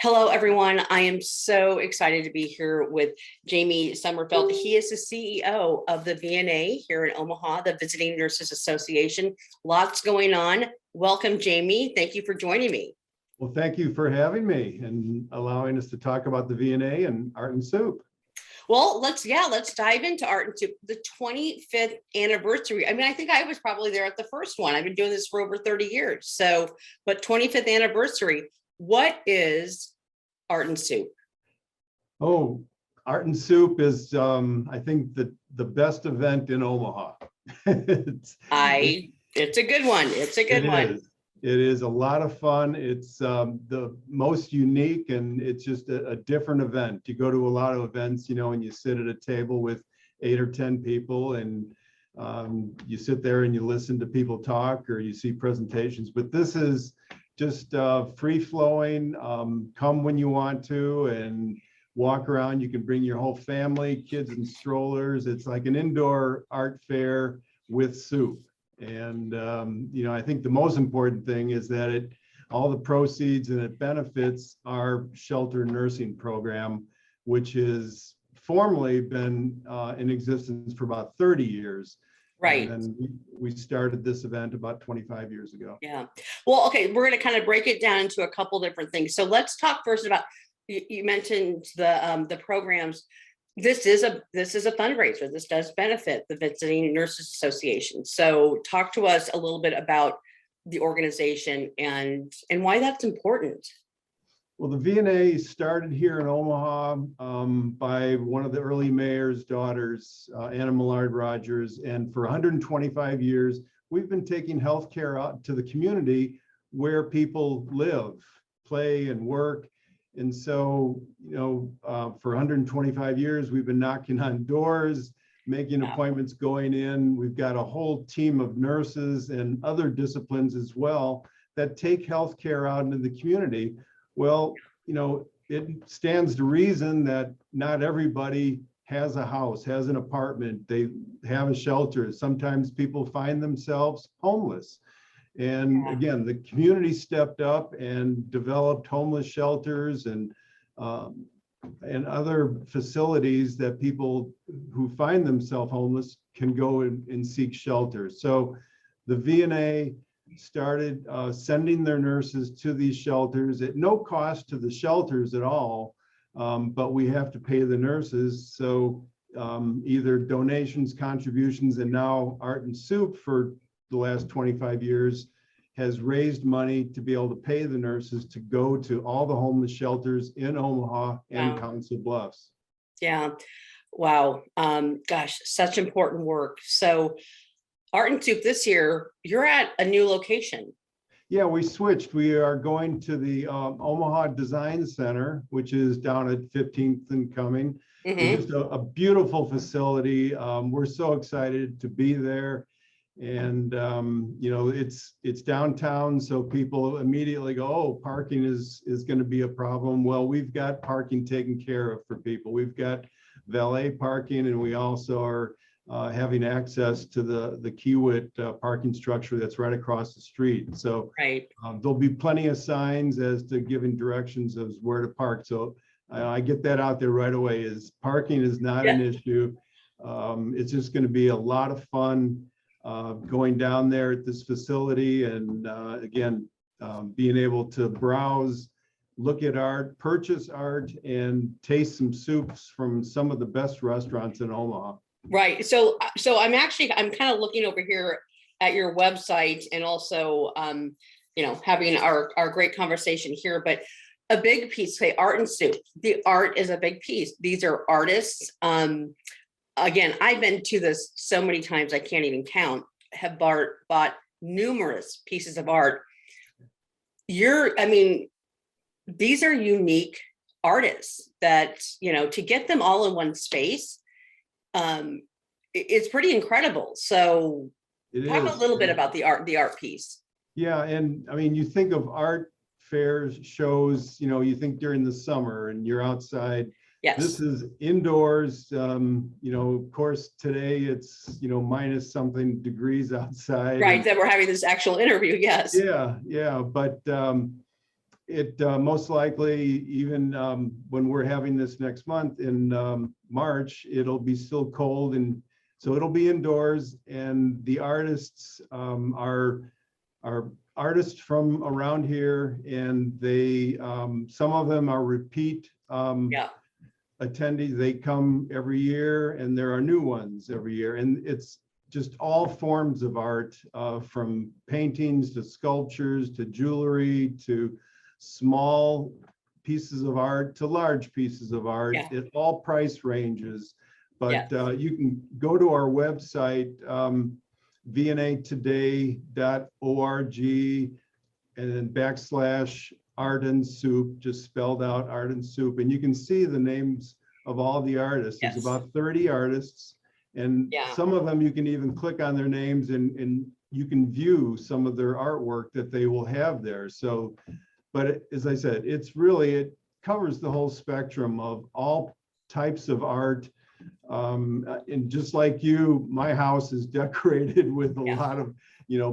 Hello, everyone. I am so excited to be here with Jamie Summerfelt. He is the CEO of the VNA here in Omaha, the Visiting Nurses Association. Lots going on. Welcome, Jamie. Thank you for joining me. Well, thank you for having me and allowing us to talk about the VNA and Art and Soup. Well, let's dive into Art and Soup, the 25th anniversary. I mean, I think I was probably there at the first one. I've been doing this for over 30 years. So, but 25th anniversary. What is Art and Soup? Oh, Art and Soup is, I think, the best event in Omaha. It's a good one. It's a good one. It is a lot of fun. It's the most unique, and it's just a different event. You go to a lot of events, and you sit at a table with 8 or 10 people, and you sit there and you listen to people talk, or you see presentations. But this is just free flowing. Come when you want to and walk around. You can bring your whole family, kids and strollers. It's like an indoor art fair with soup. And I think the most important thing is that all the proceeds and it benefits our shelter nursing program, which has formally been in existence for about 30 years. Right. And we started this event about 25 years ago. Yeah. Well, okay, we're going to kind of break it down into a couple different things. So let's talk first about, you mentioned the programs. This is a fundraiser. This does benefit the Visiting Nurses Association. So talk to us a little bit about the organization and why that's important. Well, the VNA started here in Omaha by one of the early mayor's daughters, Anna Millard Rogers. And for 125 years, we've been taking healthcare out to the community where people live, play, and work. And so, for 125 years, we've been knocking on doors, making appointments, going in. We've got a whole team of nurses and other disciplines as well that take healthcare out into the community. Well, it stands to reason that not everybody has a house, has an apartment, they have a shelter. Sometimes people find themselves homeless. And again, the community stepped up and developed homeless shelters and other facilities that people who find themselves homeless can go and seek shelter. So the VNA started sending their nurses to these shelters at no cost to the shelters at all, but we have to pay the nurses. So either donations, contributions, and now Art and Soup for the last 25 years has raised money to be able to pay the nurses to go to all the homeless shelters in Omaha and Council Bluffs. Yeah. Wow. Gosh, such important work. So Art and Soup this year, you're at a new location. Yeah, we switched. We are going to the Omaha Design Center, which is down at 15th and Cumming. It's just a beautiful facility. We're so excited to be there. And, it's downtown, so people immediately go, oh, parking is going to be a problem. Well, we've got parking taken care of for people. We've got valet parking, and we also are having access to the Kiewit parking structure that's right across the street. So there'll be plenty of signs as to giving directions as where to park. So I get that out there right away, is parking is not an issue. It's just going to be a lot of fun going down there at this facility, and again, being able to browse, look at art, purchase art, and taste some soups from some of the best restaurants in Omaha. Right. So I'm kind of looking over here at your website, and also, having our great conversation here, but a big piece, say Art and Soup, the art is a big piece. These are artists. Again, I've been to this so many times, I can't even count, have bought numerous pieces of art. These are unique artists that, to get them all in one space, it's pretty incredible. So talk a little bit about the art piece. Yeah, and you think of art fairs, shows, you think during the summer and you're outside. Yes. This is indoors. Of course, today it's, minus something degrees outside. Right, that we're having this actual interview, yes. Yeah, but it most likely, even when we're having this next month in March, it'll be still cold, and so it'll be indoors. And the artists are artists from around here, and they some of them are repeat Yeah. attendees. They come every year, and there are new ones every year, and it's just all forms of art, from paintings to sculptures to jewelry to small pieces of art to large pieces of art. Yeah. At all price ranges. But Yeah. you can go to our website, vnatoday.org, and then /Art and Soup, just spelled out Art and Soup. And you can see the names of all the artists. Yes. There's about 30 artists. And Yeah. some of them you can even click on their names, and you can view some of their artwork that they will have there. So, but as I said, it's really, it covers the whole spectrum of all types of art. And just like you, my house is decorated with a Yeah. lot of,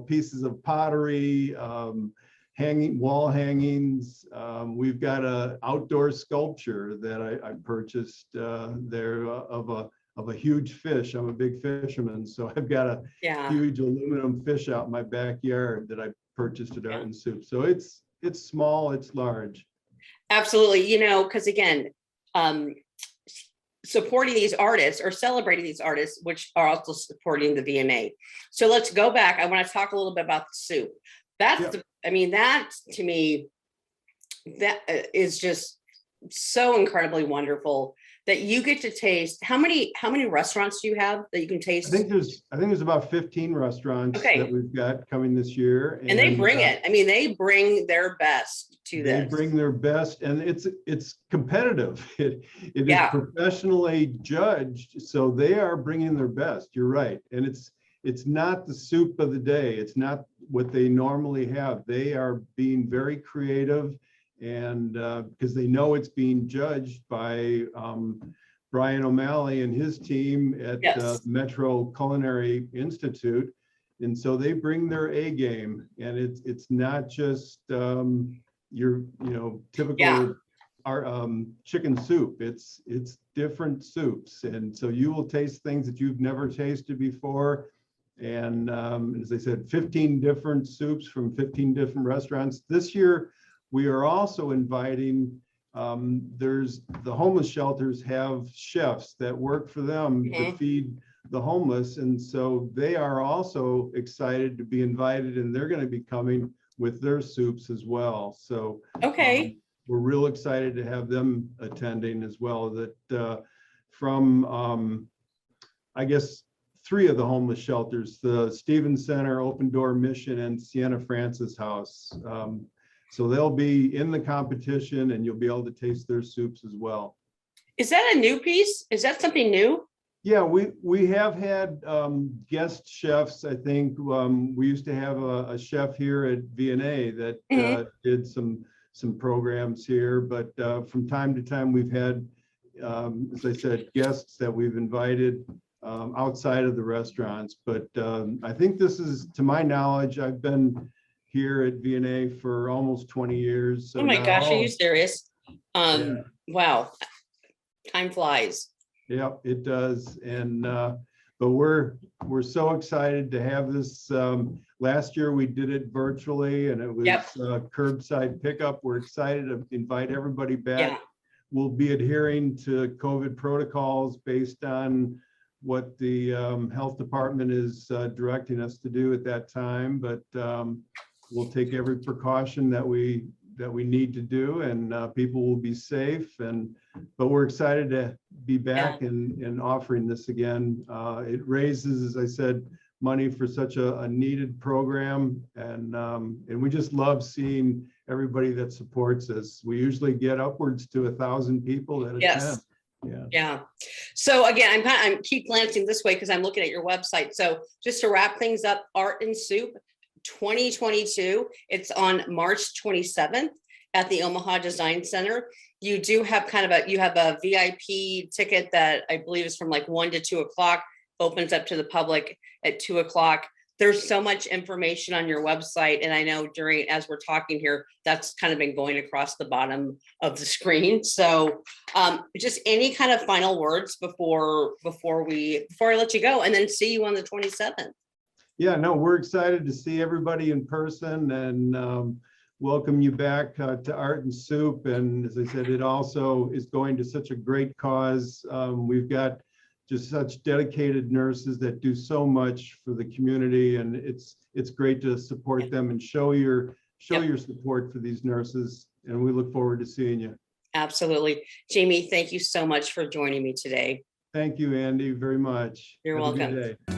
pieces of pottery, wall hangings. We've got a outdoor sculpture that I purchased there of a huge fish. I'm a big fisherman, so I've got a Yeah. huge aluminum fish out in my backyard that I purchased at Art Yeah. and Soup. So it's small, it's large. Absolutely. Because again, supporting these artists or celebrating these artists, which are also supporting the VNA. So let's go back. I want to talk a little bit about the soup. That's Yep. that to me, that is just so incredibly wonderful that you get to taste. How many restaurants do you have that you can taste? I think there's about 15 restaurants Okay. that we've got coming this year. And they bring it. I mean, they bring their best to They this. bring their best, and it's competitive. It is Yeah. professionally judged, so they are bringing their best. You're right, and it's not the soup of the day. It's not what they normally have. They are being very creative, and because they know it's being judged by Brian O'Malley and his team at Yes. Metro Culinary Institute, and so they bring their A game, and it's not just your typical Yeah. chicken soup. It's different soups, and so you will taste things that you've never tasted before. And as I said, 15 different soups from 15 different restaurants. This year, we are also inviting, there's the homeless shelters have chefs that work for them to feed the homeless. And so they are also excited to be invited, and they're going to be coming with their soups as well. So Okay. we're real excited to have them attending as well. That from, I guess, 3 of the homeless shelters, the Stevens Center, Open Door Mission, and Sienna Francis House. So they'll be in the competition, and you'll be able to taste their soups as well. Is that a new piece? Is that something new? Yeah, we have had guest chefs. I think we used to have a chef here at VNA that did some programs here, but from time to time we've had, as I said, guests that we've invited outside of the restaurants. But I think this is, to my knowledge, I've been here at VNA for almost 20 years. So oh my gosh, are you serious? Yeah. Wow, time flies. Yeah, it does. And but we're so excited to have this. Last year we did it virtually, and it was curbside pickup. We're excited to invite everybody back. Yeah. We'll be adhering to COVID protocols based on what the health department is directing us to do at that time. But we'll take every precaution that we need to do, and people will be safe. But we're excited to be back and offering this again. It raises, as I said, money for such a needed program, and we just love seeing everybody that supports us. We usually get upwards to 1,000 people that attend. Yeah. So again, I'm keep glancing this way because I'm looking at your website. So just to wrap things up, Art and Soup 2022. It's on March 27th at the Omaha Design Center. You do have you have a VIP ticket that I believe is from like 1 to 2 o'clock, opens up to the public at 2 o'clock. there's so much information on your website. And I know as we're talking here, that's kind of been going across the bottom of the screen. So just any kind of final words before I let you go, and then see you on the 27th. Yeah, no, we're excited to see everybody in person and welcome you back to Art and Soup. And as I said, it also is going to such a great cause. We've got just such dedicated nurses that do so much for the community, and it's great to support them and show your support for these nurses. And we look forward to seeing you. Absolutely. Jamie, thank you so much for joining me today. Thank you, Andy, very much. You're Have a welcome. good day.